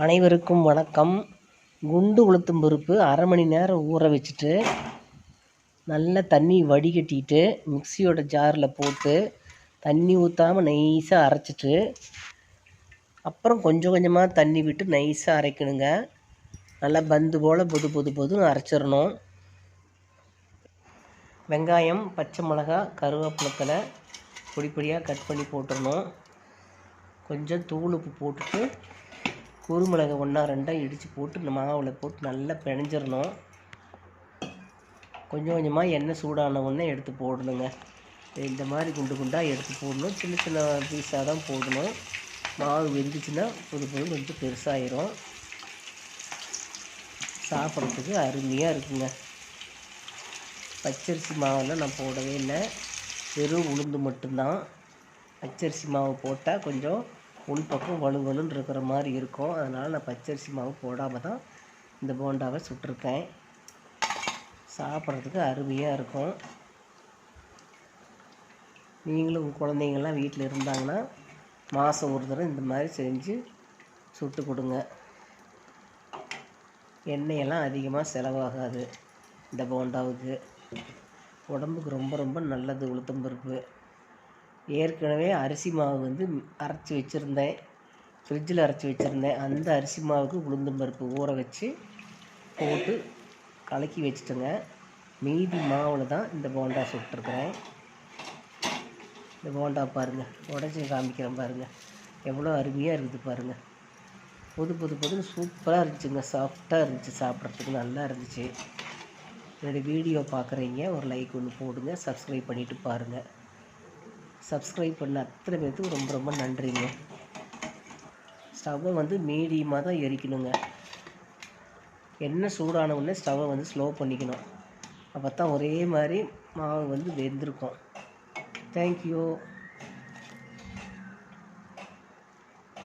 அனைவருக்கும் வணக்கம். குண்டு உளுத்தம் பருப்பு அரை மணி நேரம் ஊற வச்சுட்டு நல்லா தண்ணி வடிகட்டிட்டு மிக்சியோட ஜாரில் போட்டு தண்ணி ஊற்றாமல் நைஸாக அரைச்சிட்டு அப்புறம் கொஞ்சம் கொஞ்சமாக தண்ணி விட்டு நைஸாக அரைக்கணுங்க. நல்லா பந்து போல் பொதுன்னு அரைச்சிடணும். வெங்காயம், பச்சை மிளகா, கருவேப்பிலை பொடியாக கட் பண்ணி போட்டுடணும். கொஞ்சம் தூள் உப்பு போட்டுட்டு குருமிளகை 1-2 இடித்து போட்டு இந்த மாவில் போட்டு நல்லா பிணைஞ்சிடணும். கொஞ்சம் கொஞ்சமாக எண்ணெய் சூடான உடனே எடுத்து போடணுங்க. இந்த மாதிரி குண்டாக எடுத்து போடணும். சின்ன சின்ன பீஸாக தான் போடணும். மாவு வெந்துச்சுன்னா கொஞ்சம் பெருசாகிடும். சாப்பிட்றதுக்கு அருமையாக இருக்குங்க. பச்சரிசி மாவெல்லாம் நான் போடவே இல்லை, வெறும் உளுந்து மட்டும்தான். பச்சரிசி மாவு போட்டால் கொஞ்சம் உள்பக்கம் வலுவலுன்னு இருக்கிற மாதிரி இருக்கும். அதனால் நான் பச்சரிசி மாவு போடாமல் தான் இந்த போண்டாவை சுட்டிருக்கேன். சாப்பிட்றதுக்கு அருமையாக இருக்கும். நீங்களும் உங்கள் குழந்தைங்கள்லாம் வீட்டில் இருந்தாங்கன்னா மாதம் ஒரு தடவை இந்த மாதிரி செஞ்சு சுட்டு கொடுங்க. எண்ணெயெல்லாம் அதிகமாக செலவாகாது. இந்த போண்டாவுக்கு உடம்புக்கு ரொம்ப நல்லது உளுத்தம்பருப்பு. ஏற்கனவே அரிசி மாவு அரைச்சி வச்சுருந்தேன், ஃப்ரிட்ஜில் அரைச்சி வச்சுருந்தேன். அந்த அரிசி மாவுக்கு உளுந்தம்பருப்பு ஊற வச்சு போட்டு கலக்கி வச்சுட்டேங்க. மீதி மாவில் தான் இந்த போண்டா சுட்டிருக்கிறேன். இந்த போண்டா பாருங்கள், உடச்சி காமிக்கிறேன் பாருங்கள், எவ்வளோ அருமையாக இருக்குது பாருங்கள். பொதுன்னு சூப்பராக இருந்துச்சுங்க. சாஃப்டாக இருந்துச்சு, சாப்பிட்றதுக்கு நல்லா இருந்துச்சு. என்னுடைய வீடியோ பார்க்குறீங்க, ஒரு லைக் ஒன்று போடுங்க, சப்ஸ்கிரைப் பண்ணிவிட்டு பாருங்கள். சப்ஸ்கிரைப் பண்ண அத்தனை பேர்த்துக்கு ரொம்ப நன்றிங்க. ஸ்டவ்வை மீடியமாக தான் எரிக்கணுங்க. எண்ணெய் சூடான உடனே ஸ்டவ்வை ஸ்லோ பண்ணிக்கணும். அப்போ தான் ஒரே மாதிரி மாவு வெந்திருக்கும். தேங்க்யூ.